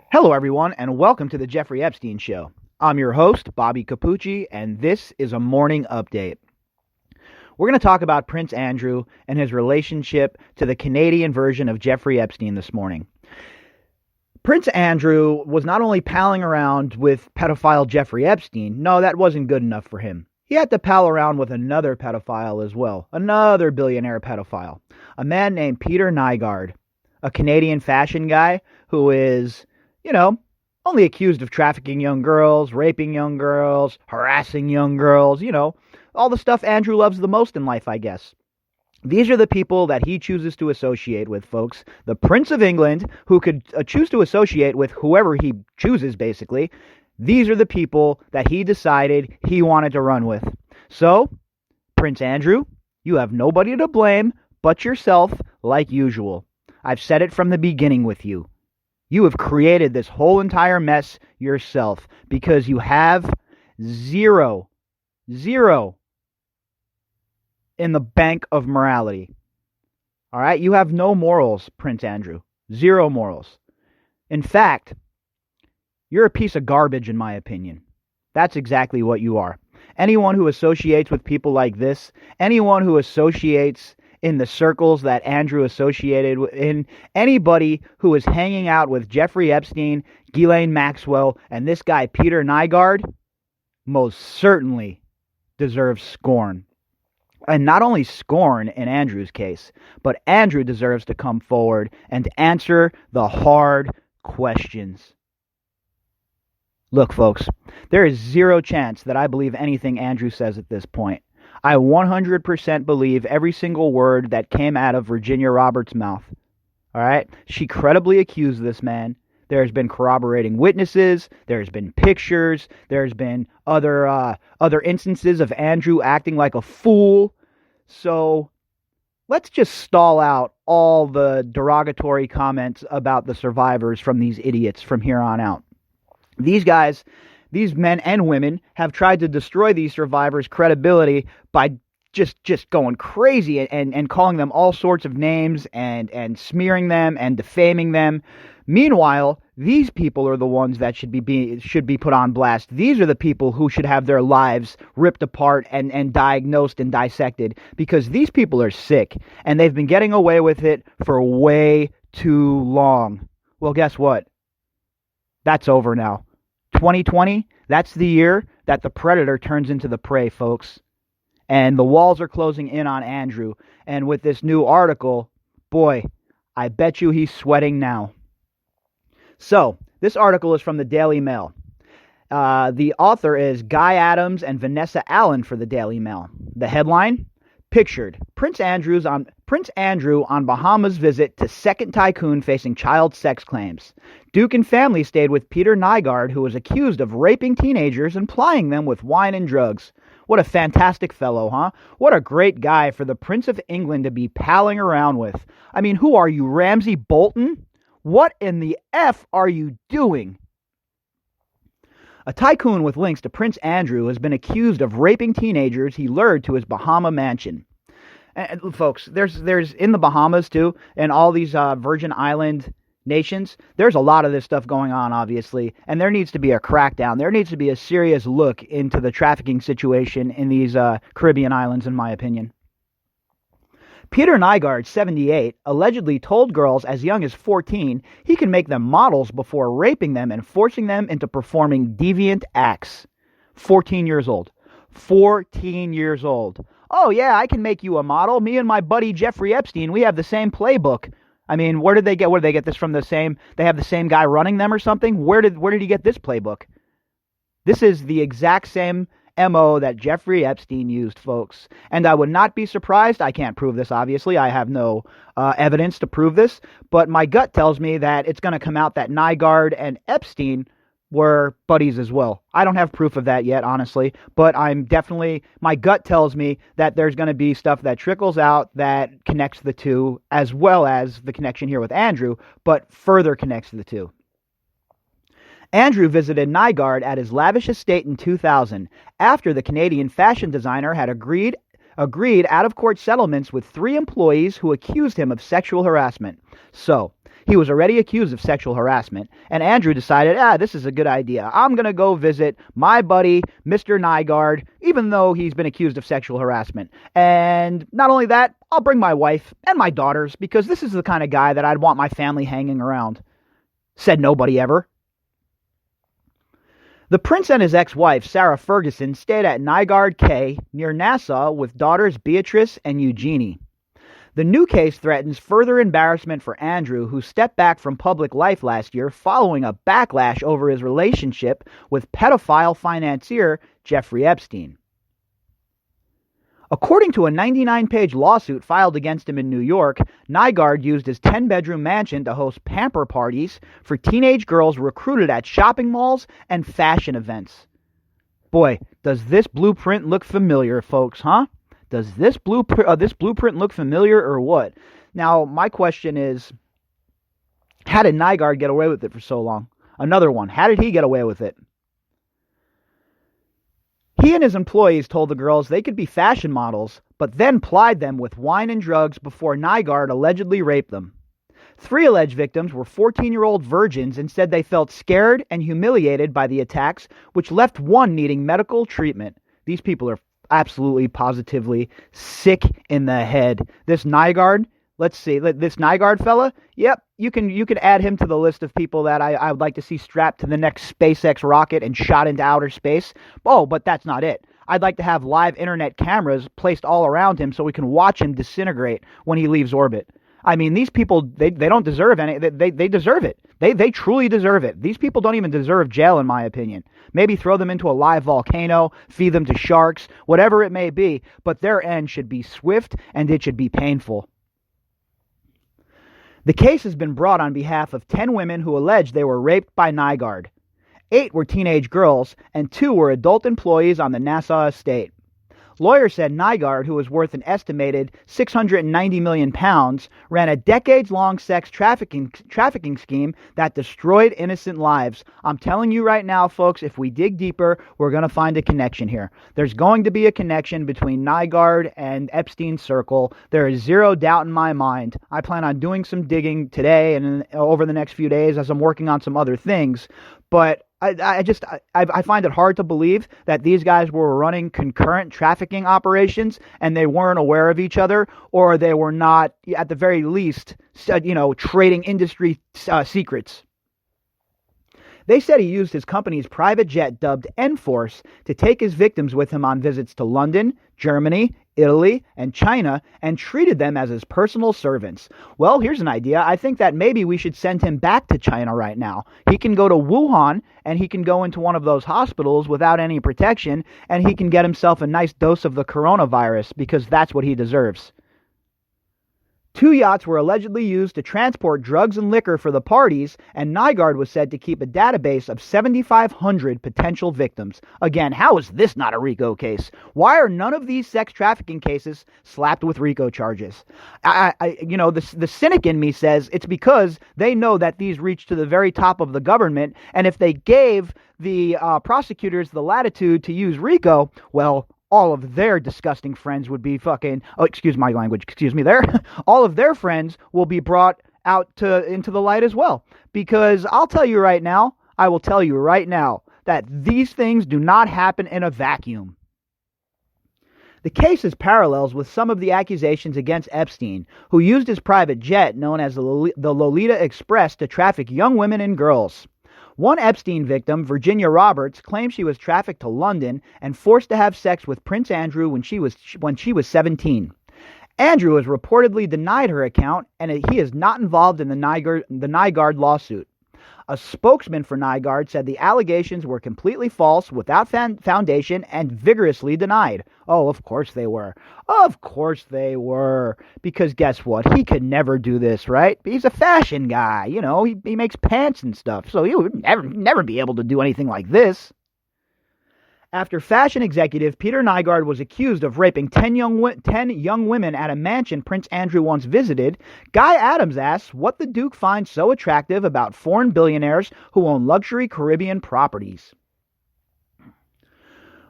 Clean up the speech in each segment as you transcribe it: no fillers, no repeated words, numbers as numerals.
Hello, everyone, and welcome to the Jeffrey Epstein Show. I'm your host, Bobbycapucci, and this is a morning update. We're going to talk about Prince Andrew and his relationship to the Canadian version of Jeffrey Epstein this morning. Prince Andrew was not only palling around with pedophile Jeffrey Epstein, no, that wasn't good enough for him. He had to pal around with another pedophile as well, another billionaire pedophile, a man named Peter Nygard, a Canadian fashion guy who is, only accused of trafficking young girls, raping young girls, harassing young girls, all the stuff Andrew loves the most in life, I guess. These are the people that he chooses to associate with, folks. The Prince of England, who could choose to associate with whoever he chooses, basically. These are the people that he decided he wanted to run with. So, Prince Andrew, you have nobody to blame but yourself, like usual. I've said it from the beginning with you. You have created this whole entire mess yourself because you have zero in the bank of morality. All right? You have no morals, Prince Andrew. Zero morals. In fact, you're a piece of garbage, in my opinion. That's exactly what you are. Anyone who associates with people like this, anyone who associates in the circles that Andrew associated with, anybody who is hanging out with Jeffrey Epstein, Ghislaine Maxwell, and this guy Peter Nygard, most certainly deserves scorn. And not only scorn in Andrew's case, but Andrew deserves to come forward and answer the hard questions. Look, folks, there is zero chance that I believe anything Andrew says at this point. I 100% believe every single word that came out of Virginia Roberts' mouth. All right? She credibly accused this man. There's been corroborating witnesses. There's been pictures. There's been other instances of Andrew acting like a fool. So let's just stall out all the derogatory comments about the survivors from these idiots from here on out. These guys, these men and women, have tried to destroy these survivors' credibility by just going crazy and calling them all sorts of names and smearing them and defaming them. Meanwhile, these people are the ones that should be put on blast. These are the people who should have their lives ripped apart and diagnosed and dissected, because these people are sick and they've been getting away with it for way too long. Well, guess what? That's over now. 2020, that's the year that the predator turns into the prey, folks. And the walls are closing in on Andrew. And with this new article, boy, I bet you he's sweating now. So, this article is from the Daily Mail. The author is Guy Adams and Vanessa Allen for the Daily Mail. The headline: Pictured, Prince Andrew on Bahamas visit to second tycoon facing child sex claims. Duke and family stayed with Peter Nygard, who was accused of raping teenagers and plying them with wine and drugs. What a fantastic fellow, huh? What a great guy for the Prince of England to be palling around with. I mean, who are you, Ramsay Bolton? What in the F are you doing? A tycoon with links to Prince Andrew has been accused of raping teenagers he lured to his Bahama mansion. And folks, there's in the Bahamas too, and all these Virgin Island nations, there's a lot of this stuff going on, obviously, and there needs to be a crackdown. There needs to be a serious look into the trafficking situation in these Caribbean islands, in my opinion. Peter Nygard, 78, allegedly told girls as young as 14 he can make them models before raping them and forcing them into performing deviant acts. 14 years old. 14 years old. Oh yeah, I can make you a model. Me and my buddy Jeffrey Epstein, we have the same playbook. I mean, where did they get this from? They have the same guy running them or something? Where did he get this playbook? This is the exact same MO that Jeffrey Epstein used, folks. And I would not be surprised. I can't prove this, obviously. I have no evidence to prove this. But my gut tells me that it's going to come out that Nygaard and Epstein were buddies as well. I don't have proof of that yet, honestly. But my gut tells me that there's going to be stuff that trickles out that connects the two, as well as the connection here with Andrew, but further connects the two. Andrew visited Nygaard at his lavish estate in 2000 after the Canadian fashion designer had agreed out-of-court settlements with 3 employees who accused him of sexual harassment. So, He was already accused of sexual harassment, and Andrew decided, this is a good idea. I'm going to go visit my buddy, Mr. Nygaard, even though he's been accused of sexual harassment. And not only that, I'll bring my wife and my daughters, because this is the kind of guy that I'd want my family hanging around. Said nobody ever. The prince and his ex-wife, Sarah Ferguson, stayed at Nygaard K near Nassau with daughters Beatrice and Eugenie. The new case threatens further embarrassment for Andrew, who stepped back from public life last year following a backlash over his relationship with pedophile financier Jeffrey Epstein. According to a 99-page lawsuit filed against him in New York, Nygaard used his 10-bedroom mansion to host pamper parties for teenage girls recruited at shopping malls and fashion events. Boy, does this blueprint look familiar, folks, huh? Does this blueprint look familiar or what? Now, my question is, how did Nygaard get away with it for so long? Another one, how did he get away with it? He and his employees told the girls they could be fashion models, but then plied them with wine and drugs before Nygaard allegedly raped them. 3 alleged victims were 14-year-old virgins and said they felt scared and humiliated by the attacks, which left one needing medical treatment. These people are absolutely, positively sick in the head. This Nygaard, let's see, this Nygaard fella, yep, you can add him to the list of people that I would like to see strapped to the next SpaceX rocket and shot into outer space. Oh, but that's not it. I'd like to have live internet cameras placed all around him so we can watch him disintegrate when he leaves orbit. I mean, these people, they don't deserve any, they deserve it. They truly deserve it. These people don't even deserve jail, in my opinion. Maybe throw them into a live volcano, feed them to sharks, whatever it may be, but their end should be swift and it should be painful. The case has been brought on behalf of 10 women who allege they were raped by Nygaard. 8 were teenage girls, and 2 were adult employees on the Nassau estate. Lawyers said Nygaard, who was worth an estimated £690 million, ran a decades-long sex trafficking scheme that destroyed innocent lives. I'm telling you right now, folks, if we dig deeper, we're going to find a connection here. There's going to be a connection between Nygaard and Epstein's circle. There is zero doubt in my mind. I plan on doing some digging today and over the next few days as I'm working on some other things. But I find it hard to believe that these guys were running concurrent trafficking operations and they weren't aware of each other, or they were not, at the very least, trading industry secrets. They said he used his company's private jet dubbed Enforce to take his victims with him on visits to London, Germany, Italy, and China, and treated them as his personal servants. Well, here's an idea. I think that maybe we should send him back to China right now. He can go to Wuhan, and he can go into one of those hospitals without any protection, and he can get himself a nice dose of the coronavirus, because that's what he deserves. 2 yachts were allegedly used to transport drugs and liquor for the parties, and Nygaard was said to keep a database of 7,500 potential victims. Again, how is this not a RICO case? Why are none of these sex trafficking cases slapped with RICO charges? The cynic in me says it's because they know that these reach to the very top of the government, and if they gave the prosecutors the latitude to use RICO, well, all of their disgusting friends would be all of their friends will be brought out into the light as well. Because I will tell you right now, that these things do not happen in a vacuum. The case is parallels with some of the accusations against Epstein, who used his private jet known as the Lolita Express to traffic young women and girls. One Epstein victim, Virginia Roberts, claimed she was trafficked to London and forced to have sex with Prince Andrew when she was 17. Andrew has reportedly denied her account, and he is not involved in the Nygaard lawsuit. A spokesman for Nygaard said the allegations were completely false, without foundation, and vigorously denied. Oh, of course they were. Of course they were. Because guess what? He could never do this, right? He's a fashion guy. He makes pants and stuff. So he would never be able to do anything like this. After fashion executive Peter Nygard was accused of raping 10 young women at a mansion Prince Andrew once visited, Guy Adams asks what the Duke finds so attractive about foreign billionaires who own luxury Caribbean properties.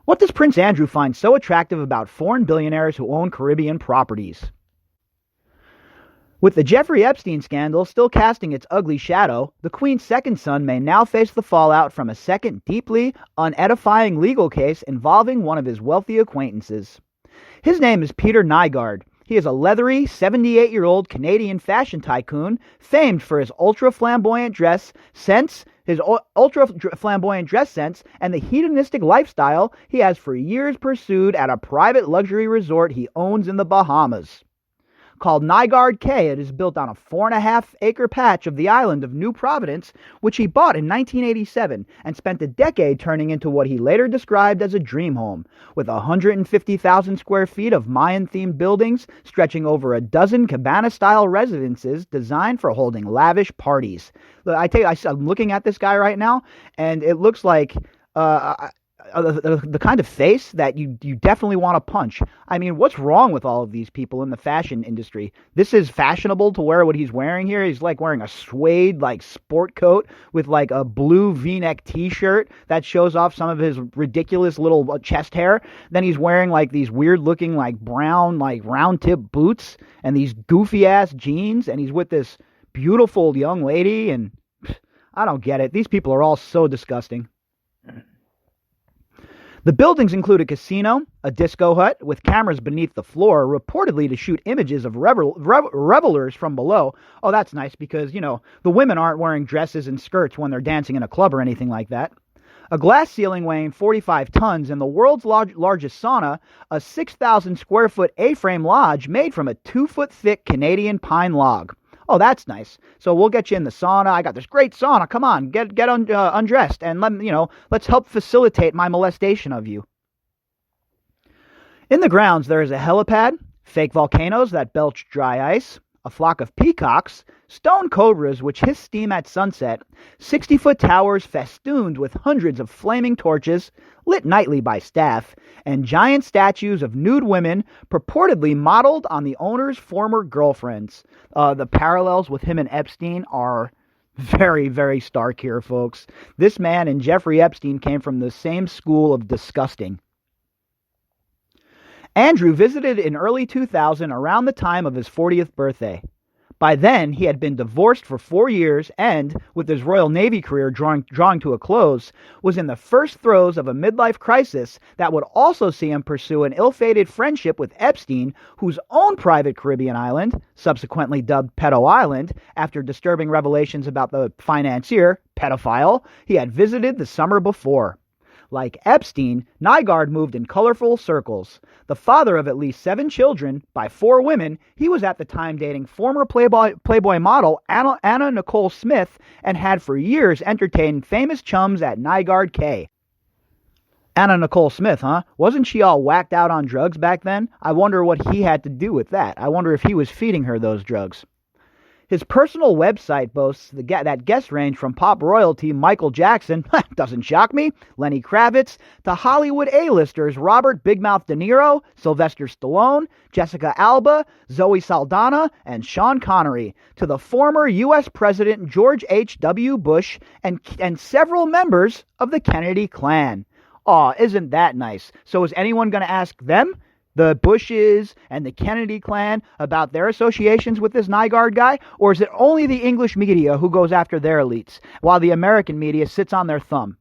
What does Prince Andrew find so attractive about foreign billionaires who own Caribbean properties? With the Jeffrey Epstein scandal still casting its ugly shadow, the Queen's second son may now face the fallout from a second deeply unedifying legal case involving one of his wealthy acquaintances. His name is Peter Nygard. He is a leathery, 78-year-old Canadian fashion tycoon famed for his ultra-flamboyant dress sense, and the hedonistic lifestyle he has for years pursued at a private luxury resort he owns in the Bahamas. Called Nygaard Cay, it is built on a 4.5-acre patch of the island of New Providence, which he bought in 1987 and spent a decade turning into what he later described as a dream home, with 150,000 square feet of Mayan-themed buildings stretching over a dozen cabana-style residences designed for holding lavish parties. I'm looking at this guy right now, and it looks like the kind of face that you definitely want to punch. I mean, what's wrong with all of these people in the fashion industry? This is fashionable to wear what he's wearing here. He's like wearing a suede like sport coat with like a blue V-neck t-shirt that shows off some of his ridiculous little chest hair. Then he's wearing like these weird looking like brown like round tip boots and these goofy ass jeans, and he's with this beautiful young lady, and I don't get it. These people are all so disgusting. The buildings include a casino, a disco hut with cameras beneath the floor, reportedly to shoot images of revelers from below. Oh, that's nice because, the women aren't wearing dresses and skirts when they're dancing in a club or anything like that. A glass ceiling weighing 45 tons and the world's largest sauna, a 6,000 square foot A-frame lodge made from a 2-foot thick Canadian pine log. Oh, that's nice. So we'll get you in the sauna. I got this great sauna. Come on, get undressed, and let's help facilitate my molestation of you. In the grounds, there is a helipad, fake volcanoes that belch dry ice, a flock of peacocks, stone cobras which hiss steam at sunset, 60-foot towers festooned with hundreds of flaming torches, lit nightly by staff, and giant statues of nude women purportedly modeled on the owner's former girlfriends. The parallels with him and Epstein are very, very stark here, folks. This man and Jeffrey Epstein came from the same school of disgusting. Andrew visited in early 2000 around the time of his 40th birthday. By then, he had been divorced for 4 years and, with his Royal Navy career drawing to a close, was in the first throes of a midlife crisis that would also see him pursue an ill-fated friendship with Epstein, whose own private Caribbean island, subsequently dubbed Pedo Island, after disturbing revelations about the financier, pedophile, he had visited the summer before. Like Epstein, Nygaard moved in colorful circles. The father of at least 7 children by 4 women, he was at the time dating former Playboy model Anna Nicole Smith and had for years entertained famous chums at Nygaard Cay. Anna Nicole Smith, huh? Wasn't she all whacked out on drugs back then? I wonder what he had to do with that. I wonder if he was feeding her those drugs. His personal website boasts that guest range from pop royalty Michael Jackson, doesn't shock me, Lenny Kravitz, to Hollywood A-listers Robert Big Mouth De Niro, Sylvester Stallone, Jessica Alba, Zoe Saldana, and Sean Connery, to the former U.S. President George H.W. Bush and several members of the Kennedy clan. Aw, isn't that nice? So is anyone going to ask them, the Bushes and the Kennedy clan, about their associations with this Nygaard guy? Or is it only the English media who goes after their elites, while the American media sits on their thumb?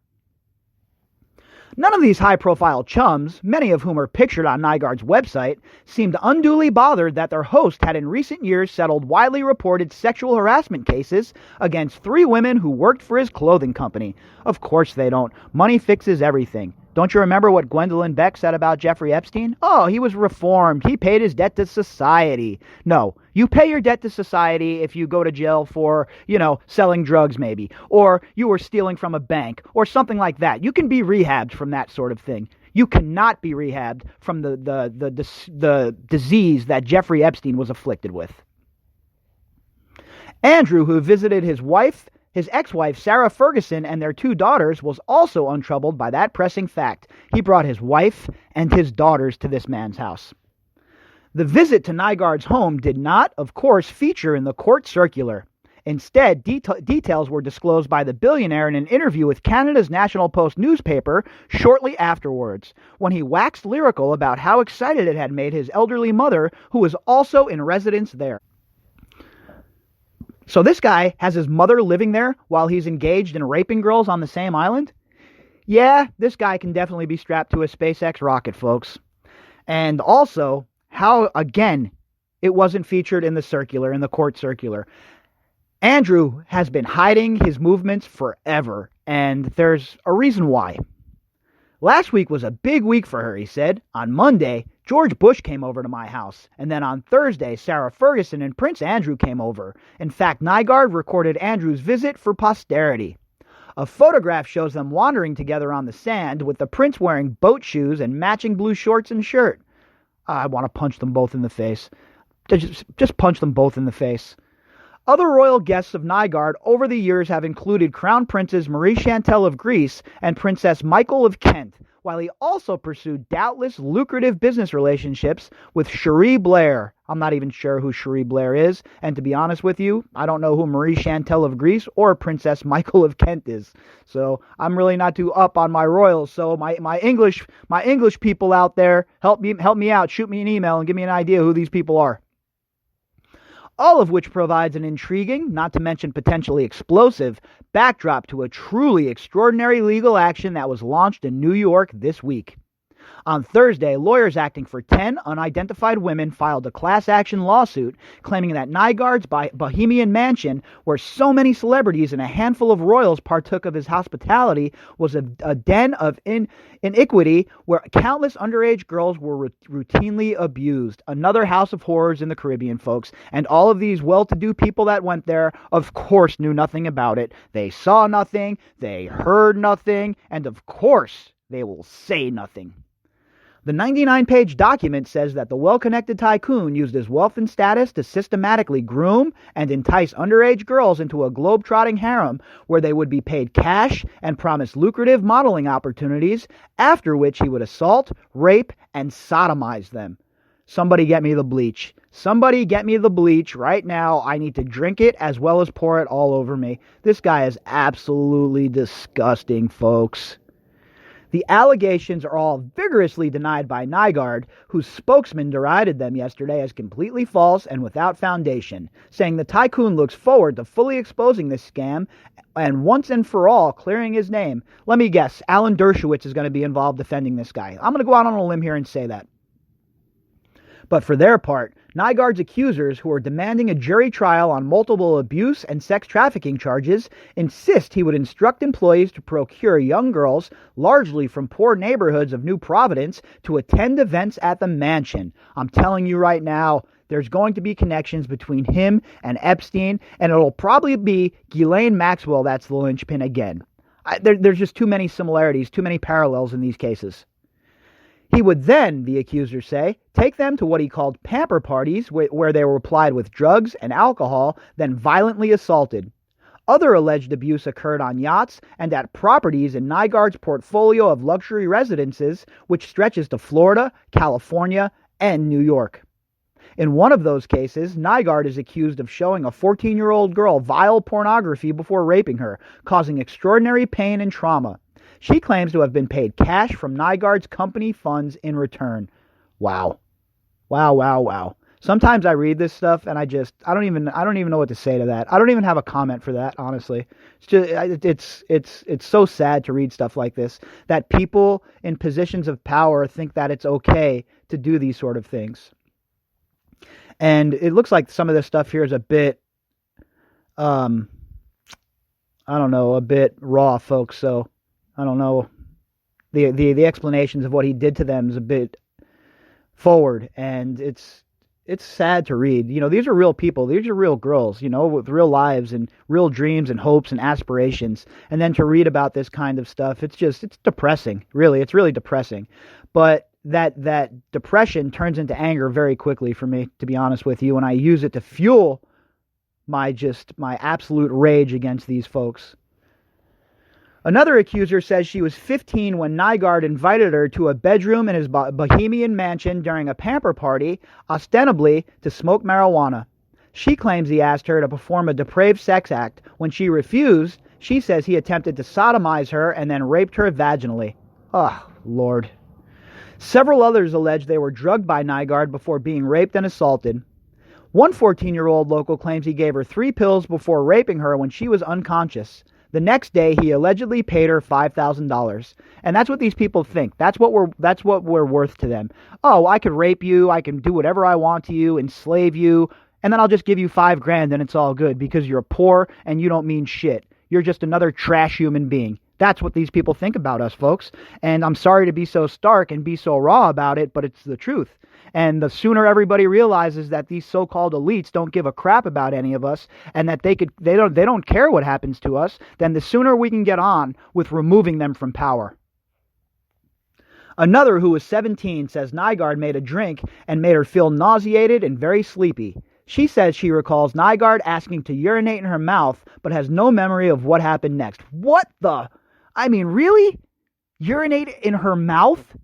None of these high-profile chums, many of whom are pictured on Nygaard's website, seemed unduly bothered that their host had in recent years settled widely reported sexual harassment cases against 3 women who worked for his clothing company. Of course they don't. Money fixes everything. Don't you remember what Gwendolyn Beck said about Jeffrey Epstein? Oh, he was reformed. He paid his debt to society. No, you pay your debt to society if you go to jail for, selling drugs maybe, or you were stealing from a bank, or something like that. You can be rehabbed from that sort of thing. You cannot be rehabbed from the disease that Jeffrey Epstein was afflicted with. Andrew, who visited his ex-wife, Sarah Ferguson, and their 2 daughters, was also untroubled by that pressing fact. He brought his wife and his daughters to this man's house. The visit to Nygaard's home did not, of course, feature in the court circular. Instead, details were disclosed by the billionaire in an interview with Canada's National Post newspaper shortly afterwards, when he waxed lyrical about how excited it had made his elderly mother, who was also in residence there. So this guy has his mother living there while he's engaged in raping girls on the same island? Yeah, this guy can definitely be strapped to a SpaceX rocket, folks. And also, how, again, it wasn't featured in the court circular. Andrew has been hiding his movements forever, and there's a reason why. Last week was a big week for her, he said. On Monday, George Bush came over to my house, and then on Thursday, Sarah Ferguson and Prince Andrew came over. In fact, Nygaard recorded Andrew's visit for posterity. A photograph shows them wandering together on the sand, with the prince wearing boat shoes and matching blue shorts and shirt. I want to punch them both in the face. Just punch them both in the face. Other royal guests of Nygaard over the years have included Crown Princes Marie Chantal of Greece and Princess Michael of Kent, while he also pursued doubtless lucrative business relationships with Cherie Blair. I'm not even sure who Cherie Blair is, and to be honest with you, I don't know who Marie Chantal of Greece or Princess Michael of Kent is. So I'm really not too up on my royals. So my English people out there, help me out, shoot me an email and give me an idea who these people are. All of which provides an intriguing, not to mention potentially explosive, backdrop to a truly extraordinary legal action that was launched in New York this week. On Thursday, lawyers acting for 10 unidentified women filed a class action lawsuit claiming that Nygaard's Bahamian mansion, where so many celebrities and a handful of royals partook of his hospitality, was a den of iniquity where countless underage girls were routinely abused. Another house of horrors in the Caribbean, folks. And all of these well-to-do people that went there, of course, knew nothing about it. They saw nothing, they heard nothing, and of course, they will say nothing. The 99-page document says that the well-connected tycoon used his wealth and status to systematically groom and entice underage girls into a globe-trotting harem where they would be paid cash and promised lucrative modeling opportunities, after which he would assault, rape, and sodomize them. Somebody get me the bleach. Somebody get me the bleach right now. I need to drink it as well as pour it all over me. This guy is absolutely disgusting, folks. The allegations are all vigorously denied by Nygaard, whose spokesman derided them yesterday as completely false and without foundation, saying the tycoon looks forward to fully exposing this scam and once and for all clearing his name. Let me guess, Alan Dershowitz is going to be involved defending this guy. I'm going to go out on a limb here and say that. But for their part, Nygaard's accusers, who are demanding a jury trial on multiple abuse and sex trafficking charges, insist he would instruct employees to procure young girls, largely from poor neighborhoods of New Providence, to attend events at the mansion. I'm telling you right now, there's going to be connections between him and Epstein, and it'll probably be Ghislaine Maxwell that's the linchpin again. There's just too many similarities, too many parallels in these cases. He would then, the accusers say, take them to what he called pamper parties where they were plied with drugs and alcohol, then violently assaulted. Other alleged abuse occurred on yachts and at properties in Nygaard's portfolio of luxury residences, which stretches to Florida, California, and New York. In one of those cases, Nygaard is accused of showing a 14-year-old girl vile pornography before raping her, causing extraordinary pain and trauma. She claims to have been paid cash from Nygaard's company funds in return. Wow. Wow. Sometimes I read this stuff and I don't even know what to say to that. I don't even have a comment for that, honestly. It's so sad to read stuff like this, that people in positions of power think that it's okay to do these sort of things. And it looks like some of this stuff here is a bit a bit raw, folks, so I don't know. The explanations of what he did to them is a bit forward, and it's sad to read. You know, these are real people. These are real girls, you know, with real lives and real dreams and hopes and aspirations. And then to read about this kind of stuff, it's depressing. Really, it's really depressing. But that depression turns into anger very quickly for me, to be honest with you, and I use it to fuel my absolute rage against these folks. Another accuser says she was 15 when Nygaard invited her to a bedroom in his Bahamian mansion during a pamper party, ostensibly to smoke marijuana. She claims he asked her to perform a depraved sex act. When she refused, she says he attempted to sodomize her and then raped her vaginally. Oh, Lord. Several others allege they were drugged by Nygaard before being raped and assaulted. One 14-year-old local claims he gave her 3 pills before raping her when she was unconscious. The next day, he allegedly paid her $5,000. And that's what these people think. That's what we're worth to them. Oh, I could rape you. I can do whatever I want to you, enslave you, and then I'll just give you $5,000 and it's all good because you're poor and you don't mean shit. You're just another trash human being. That's what these people think about us, folks. And I'm sorry to be so stark and be so raw about it, but it's the truth. And the sooner everybody realizes that these so-called elites don't give a crap about any of us and that they don't care what happens to us, then the sooner we can get on with removing them from power. Another who was 17 says Nygaard made a drink and made her feel nauseated and very sleepy. She says she recalls Nygaard asking to urinate in her mouth, but has no memory of what happened next. What the? I mean, really? Urinate in her mouth?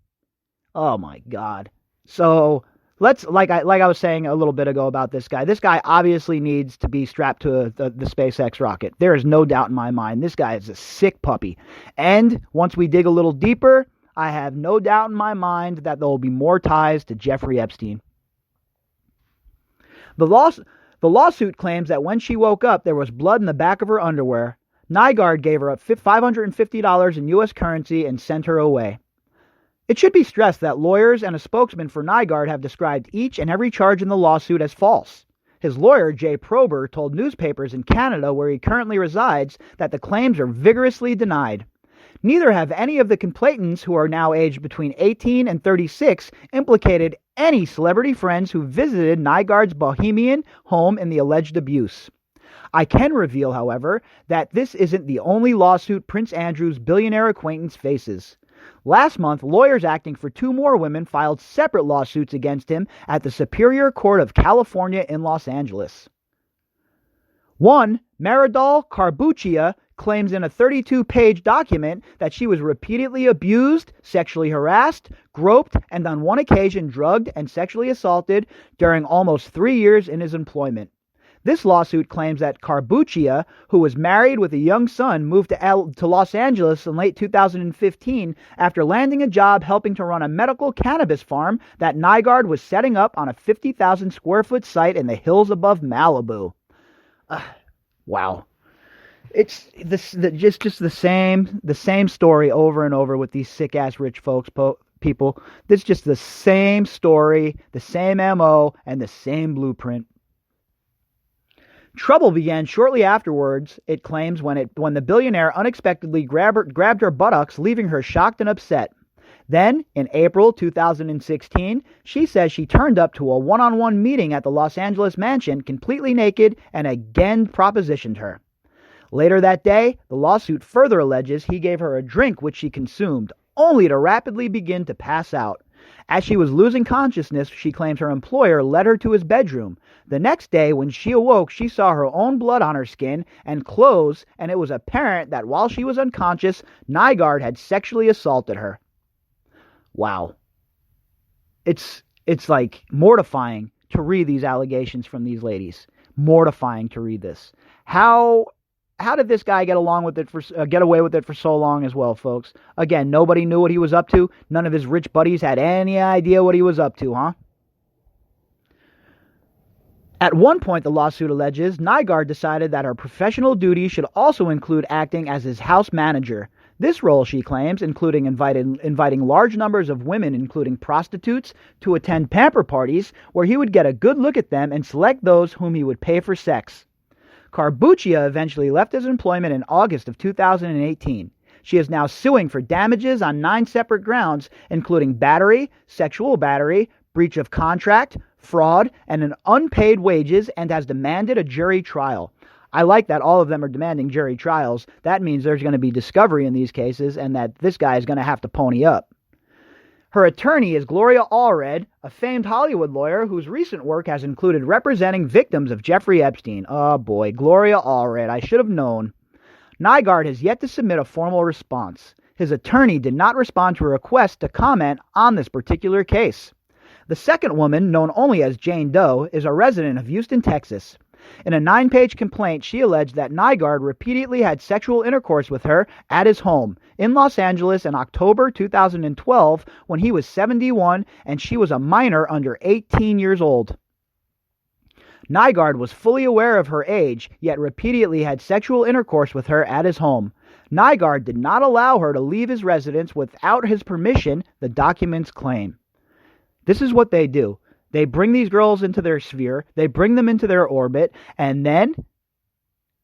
Oh my God. So let's, like I was saying a little bit ago about this guy. This guy obviously needs to be strapped to the SpaceX rocket. There is no doubt in my mind. This guy is a sick puppy. And once we dig a little deeper, I have no doubt in my mind that there will be more ties to Jeffrey Epstein. The lawsuit claims that when she woke up, there was blood in the back of her underwear. Nygaard gave her $550 in U.S. currency and sent her away. It should be stressed that lawyers and a spokesman for Nygaard have described each and every charge in the lawsuit as false. His lawyer, Jay Prober, told newspapers in Canada, where he currently resides, that the claims are vigorously denied. Neither have any of the complainants, who are now aged between 18 and 36, implicated any celebrity friends who visited Nygaard's Bahamian home in the alleged abuse. I can reveal, however, that this isn't the only lawsuit Prince Andrew's billionaire acquaintance faces. Last month, lawyers acting for 2 more women filed separate lawsuits against him at the Superior Court of California in Los Angeles. One, Maridol Carbuccia, claims in a 32-page document that she was repeatedly abused, sexually harassed, groped, and on one occasion drugged and sexually assaulted during almost 3 years in his employment. This lawsuit claims that Carbuccia, who was married with a young son, moved to Los Angeles in late 2015 after landing a job helping to run a medical cannabis farm that Nygaard was setting up on a 50,000 square foot site in the hills above Malibu. Wow. It's just the same story over and over with these sick ass rich folks people. This is just the same story, the same MO, and the same blueprint. Trouble began shortly afterwards, it claims, when the billionaire unexpectedly grabbed her buttocks, leaving her shocked and upset. Then, in April 2016, she says she turned up to a one-on-one meeting at the Los Angeles mansion completely naked and again propositioned her. Later that day, the lawsuit further alleges he gave her a drink which she consumed, only to rapidly begin to pass out. As she was losing consciousness, she claims her employer led her to his bedroom. The next day, when she awoke, she saw her own blood on her skin and clothes, and it was apparent that while she was unconscious, Nygaard had sexually assaulted her. Wow. It's like mortifying to read these allegations from these ladies. Mortifying to read this. How did this guy get away with it for so long as well, folks? Again, nobody knew what he was up to. None of his rich buddies had any idea what he was up to, huh? At one point, the lawsuit alleges, Nygaard decided that her professional duties should also include acting as his house manager. This role, she claims, including inviting large numbers of women, including prostitutes, to attend pamper parties where he would get a good look at them and select those whom he would pay for sex. Carbuccia eventually left his employment in August of 2018. She is now suing for damages on 9 separate grounds, including battery, sexual battery, breach of contract, fraud, and an unpaid wages, and has demanded a jury trial. I like that all of them are demanding jury trials. That means there's going to be discovery in these cases and that this guy is going to have to pony up. Her attorney is Gloria Allred, a famed Hollywood lawyer whose recent work has included representing victims of Jeffrey Epstein. Oh boy, Gloria Allred, I should have known. Nygaard has yet to submit a formal response. His attorney did not respond to a request to comment on this particular case. The second woman, known only as Jane Doe, is a resident of Houston, Texas. In a 9-page complaint, she alleged that Nygaard repeatedly had sexual intercourse with her at his home in Los Angeles in October 2012 when he was 71 and she was a minor under 18 years old. Nygaard was fully aware of her age, yet repeatedly had sexual intercourse with her at his home. Nygaard did not allow her to leave his residence without his permission, the documents claim. This is what they do. They bring these girls into their sphere, they bring them into their orbit, and then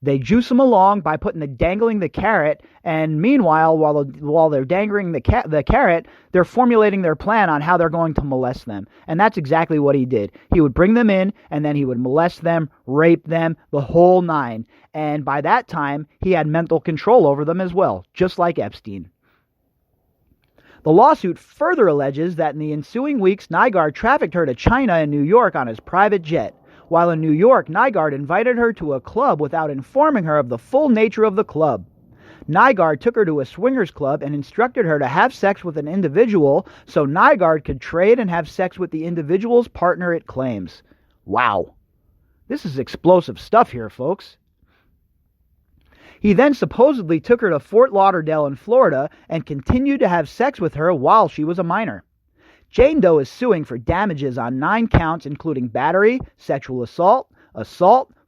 they juice them along by dangling the carrot, and meanwhile, while they're dangling the carrot, they're formulating their plan on how they're going to molest them. And that's exactly what he did. He would bring them in, and then he would molest them, rape them, the whole nine. And by that time, he had mental control over them as well, just like Epstein. The lawsuit further alleges that in the ensuing weeks, Nygaard trafficked her to China and New York on his private jet. While in New York, Nygaard invited her to a club without informing her of the full nature of the club. Nygaard took her to a swingers club and instructed her to have sex with an individual so Nygaard could trade and have sex with the individual's partner, it claims. Wow. This is explosive stuff here, folks. He then supposedly took her to Fort Lauderdale in Florida and continued to have sex with her while she was a minor. Jane Doe is suing for damages on 9 counts, including battery, sexual assault,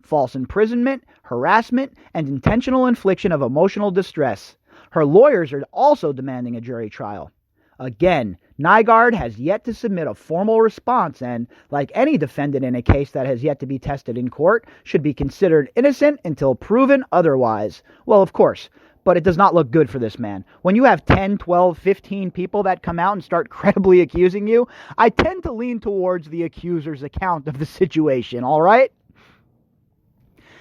false imprisonment, harassment, and intentional infliction of emotional distress. Her lawyers are also demanding a jury trial. Again, Nygaard has yet to submit a formal response and, like any defendant in a case that has yet to be tested in court, should be considered innocent until proven otherwise. Well, of course, but it does not look good for this man. When you have 10, 12, 15 people that come out and start credibly accusing you, I tend to lean towards the accuser's account of the situation, all right?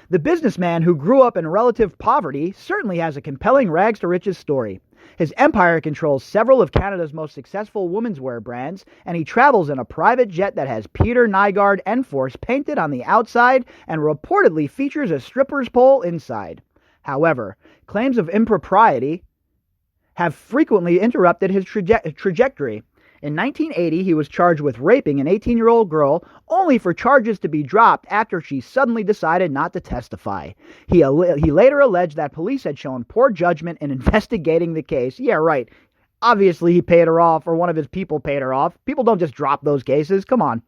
The businessman who grew up in relative poverty certainly has a compelling rags to riches story. His empire controls several of Canada's most successful women's wear brands, and he travels in a private jet that has Peter Nygard Enforce painted on the outside and reportedly features a stripper's pole inside. However, claims of impropriety have frequently interrupted his trajectory. In 1980, he was charged with raping an 18-year-old girl, only for charges to be dropped after she suddenly decided not to testify. He later alleged that police had shown poor judgment in investigating the case. Yeah, right. Obviously, he paid her off, or one of his people paid her off. People don't just drop those cases. Come on.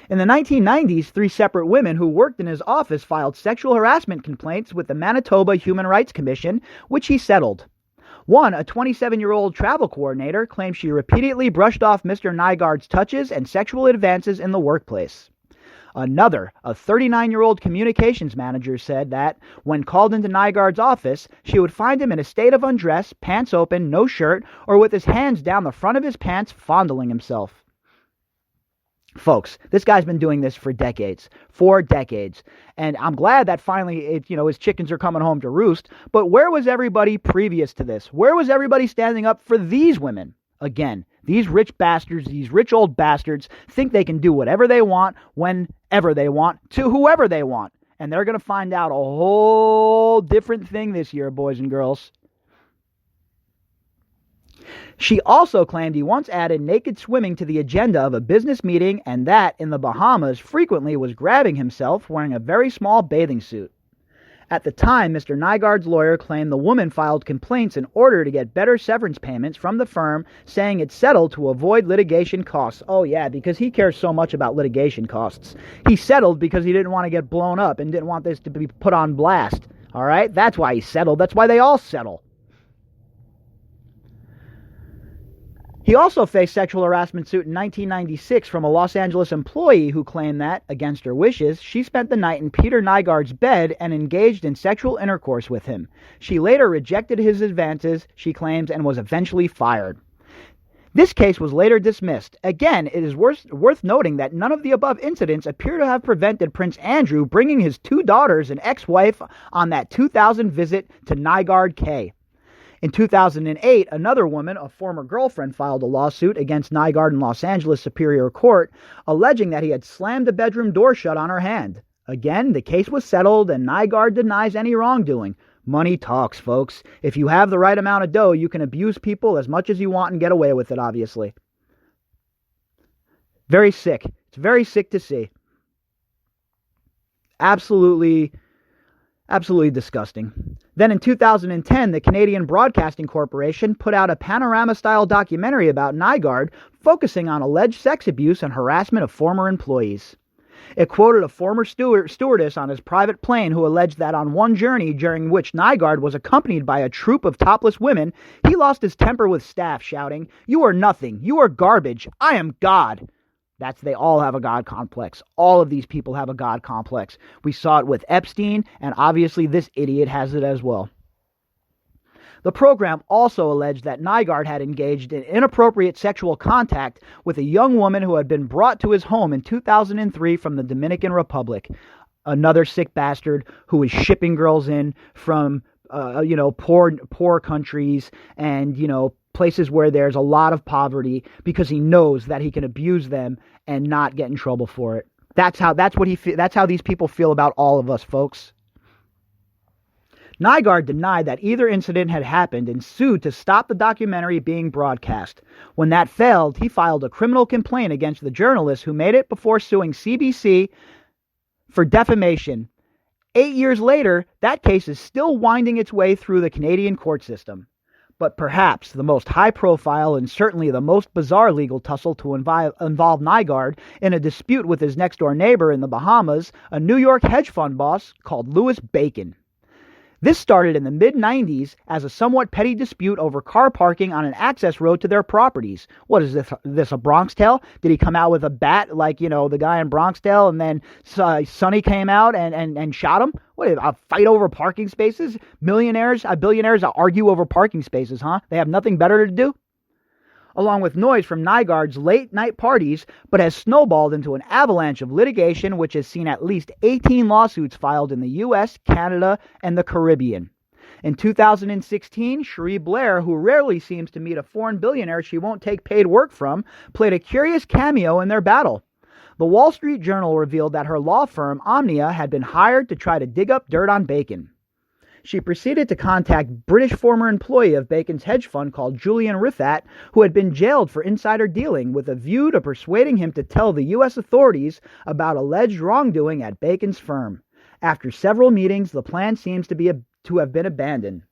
In the 1990s, 3 separate women who worked in his office filed sexual harassment complaints with the Manitoba Human Rights Commission, which he settled. One, a 27-year-old travel coordinator, claimed she repeatedly brushed off Mr. Nygaard's touches and sexual advances in the workplace. Another, a 39-year-old communications manager, said that, when called into Nygaard's office, she would find him in a state of undress, pants open, no shirt, or with his hands down the front of his pants, fondling himself. Folks, this guy's been doing this for decades. And I'm glad that finally, his chickens are coming home to roost. But where was everybody previous to this? Where was everybody standing up for these women? Again, these rich bastards, these rich old bastards think they can do whatever they want, whenever they want, to whoever they want. And they're going to find out a whole different thing this year, boys and girls. She also claimed he once added naked swimming to the agenda of a business meeting, and that, in the Bahamas, frequently was grabbing himself wearing a very small bathing suit. At the time, Mr. Nygaard's lawyer claimed the woman filed complaints in order to get better severance payments from the firm, saying it settled to avoid litigation costs. Oh yeah, because he cares so much about litigation costs. He settled because he didn't want to get blown up and didn't want this to be put on blast. All right? That's why he settled. That's why they all settle. He also faced sexual harassment suit in 1996 from a Los Angeles employee who claimed that, against her wishes, she spent the night in Peter Nygard's bed and engaged in sexual intercourse with him. She later rejected his advances, she claims, and was eventually fired. This case was later dismissed. Again, it is worth noting that none of the above incidents appear to have prevented Prince Andrew bringing his 2 daughters and ex-wife on that 2000 visit to Nygaard K. In 2008, another woman, a former girlfriend, filed a lawsuit against Nygaard in Los Angeles Superior Court, alleging that he had slammed the bedroom door shut on her hand. Again, the case was settled, and Nygaard denies any wrongdoing. Money talks, folks. If you have the right amount of dough, you can abuse people as much as you want and get away with it, obviously. Very sick. It's very sick to see. Absolutely disgusting. Then in 2010, the Canadian Broadcasting Corporation put out a panorama-style documentary about Nygaard, focusing on alleged sex abuse and harassment of former employees. It quoted a former stewardess on his private plane who alleged that on one journey during which Nygaard was accompanied by a troop of topless women, he lost his temper with staff, shouting, "You are nothing. You are garbage. I am God." They all have a God complex. All of these people have a God complex. We saw it with Epstein, and obviously this idiot has it as well. The program also alleged that Nygaard had engaged in inappropriate sexual contact with a young woman who had been brought to his home in 2003 from the Dominican Republic. Another sick bastard who is shipping girls in from, poor countries and, places where there's a lot of poverty because he knows that he can abuse them and not get in trouble for it. That's how these people feel about all of us, folks. Nygaard denied that either incident had happened and sued to stop the documentary being broadcast. When that failed, he filed a criminal complaint against the journalist who made it before suing CBC for defamation. 8 years later, that case is still winding its way through the Canadian court system. But perhaps the most high-profile and certainly the most bizarre legal tussle to involve Nygaard in a dispute with his next-door neighbor in the Bahamas, a New York hedge fund boss called Louis Bacon. This started in the mid-90s as a somewhat petty dispute over car parking on an access road to their properties. What is this, a Bronx Tale? Did he come out with a bat like, the guy in Bronx Tale, and then Sonny came out and shot him? What, a fight over parking spaces? Billionaires argue over parking spaces, huh? They have nothing better to do? Along with noise from Nygaard's late-night parties, but has snowballed into an avalanche of litigation which has seen at least 18 lawsuits filed in the U.S., Canada, and the Caribbean. In 2016, Cherie Blair, who rarely seems to meet a foreign billionaire she won't take paid work from, played a curious cameo in their battle. The Wall Street Journal revealed that her law firm, Omnia, had been hired to try to dig up dirt on Bacon. She proceeded to contact British former employee of Bacon's hedge fund called Julian Riffat, who had been jailed for insider dealing, with a view to persuading him to tell the U.S. authorities about alleged wrongdoing at Bacon's firm. After several meetings, the plan seems to have been abandoned.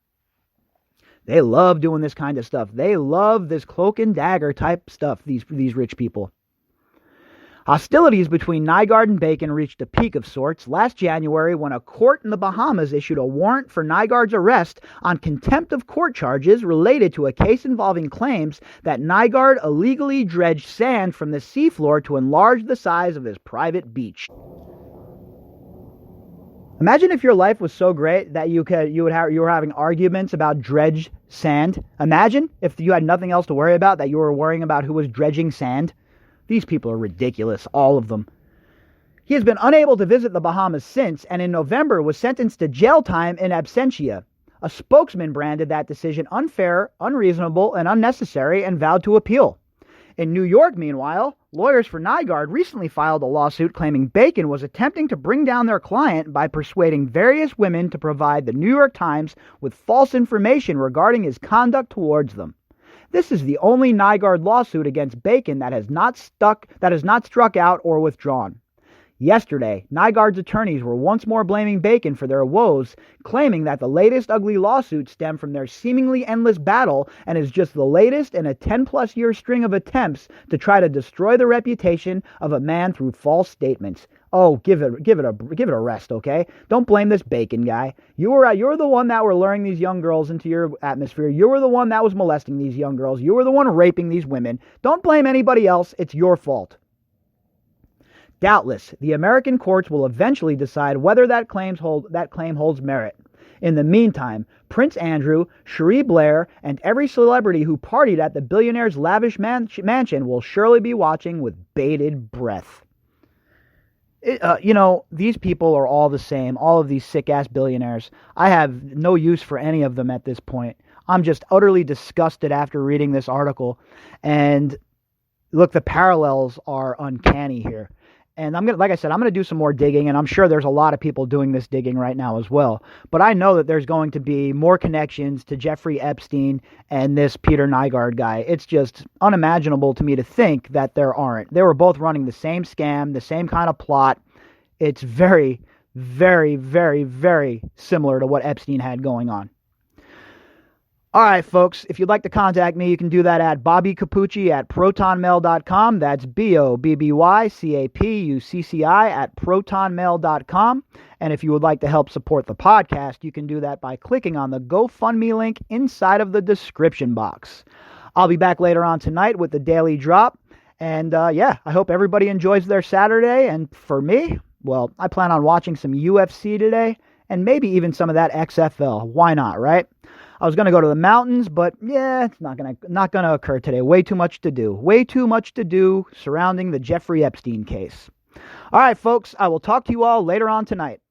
They love doing this kind of stuff. They love this cloak and dagger type stuff, these rich people. Hostilities between Nygaard and Bacon reached a peak of sorts last January when a court in the Bahamas issued a warrant for Nygaard's arrest on contempt of court charges related to a case involving claims that Nygaard illegally dredged sand from the seafloor to enlarge the size of his private beach. Imagine if your life was so great that you were having arguments about dredged sand. Imagine if you had nothing else to worry about, that you were worrying about who was dredging sand. These people are ridiculous, all of them. He has been unable to visit the Bahamas since, and in November was sentenced to jail time in absentia. A spokesman branded that decision unfair, unreasonable, and unnecessary, and vowed to appeal. In New York, meanwhile, lawyers for Nygaard recently filed a lawsuit claiming Bacon was attempting to bring down their client by persuading various women to provide the New York Times with false information regarding his conduct towards them. This is the only Nygaard lawsuit against Bacon that has not struck out or withdrawn. Yesterday, Nygaard's attorneys were once more blaming Bacon for their woes, claiming that the latest ugly lawsuit stemmed from their seemingly endless battle and is just the latest in a 10-plus year string of attempts to try to destroy the reputation of a man through false statements. Oh, give it a rest, okay? Don't blame this Bacon guy. You're the one that were luring these young girls into your atmosphere. You were the one that was molesting these young girls. You were the one raping these women. Don't blame anybody else. It's your fault. Doubtless, the American courts will eventually decide whether that claim holds merit. In the meantime, Prince Andrew, Cherie Blair, and every celebrity who partied at the billionaire's lavish mansion will surely be watching with bated breath. These people are all the same, all of these sick-ass billionaires. I have no use for any of them at this point. I'm just utterly disgusted after reading this article. And look, the parallels are uncanny here. And I'm going to do some more digging, and I'm sure there's a lot of people doing this digging right now as well. But I know that there's going to be more connections to Jeffrey Epstein and this Peter Nygard guy. It's just unimaginable to me to think that there aren't. They were both running the same scam, the same kind of plot. It's very, very, very, very similar to what Epstein had going on. All right, folks, if you'd like to contact me, you can do that at Bobbycapucci at protonmail.com. That's Bobbycapucci at protonmail.com. And if you would like to help support the podcast, you can do that by clicking on the GoFundMe link inside of the description box. I'll be back later on tonight with the Daily Drop. And I hope everybody enjoys their Saturday. And for me, well, I plan on watching some UFC today and maybe even some of that XFL. Why not, right? I was going to go to the mountains, but it's not gonna occur today. Way too much to do surrounding the Jeffrey Epstein case. All right, folks, I will talk to you all later on tonight.